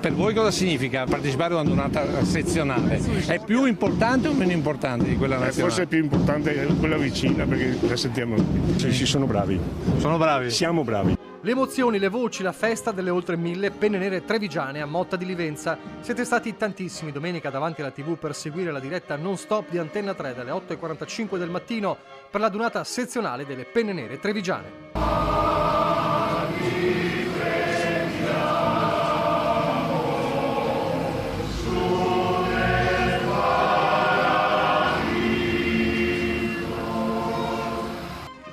Per voi cosa significa partecipare a una donata sezionale? È più importante o meno importante di quella nazionale? Forse è più importante quella vicina perché la sentiamo. Sì, sono bravi. Sono bravi? Siamo bravi. Le emozioni, le voci, la festa delle oltre 1000 penne nere trevigiane a Motta di Livenza. Siete stati tantissimi domenica davanti alla TV per seguire la diretta non stop di Antenna 3 dalle 8:45 del mattino per la donata sezionale delle penne nere trevigiane.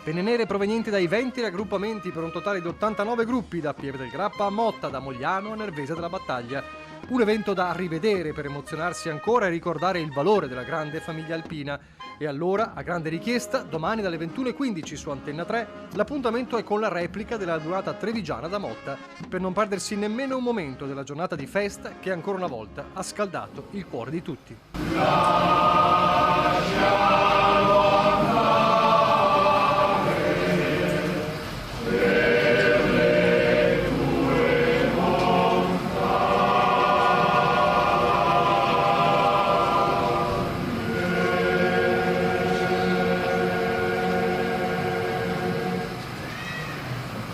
Penne nere provenienti dai 20 raggruppamenti per un totale di 89 gruppi da Pieve del Grappa a Motta, da Mogliano a Nervesa della Battaglia. Un evento da rivedere per emozionarsi ancora e ricordare il valore della grande famiglia alpina. E allora, a grande richiesta, domani dalle 21:15 su Antenna 3, l'appuntamento è con la replica della donata trevigiana da Motta, per non perdersi nemmeno un momento della giornata di festa che ancora una volta ha scaldato il cuore di tutti.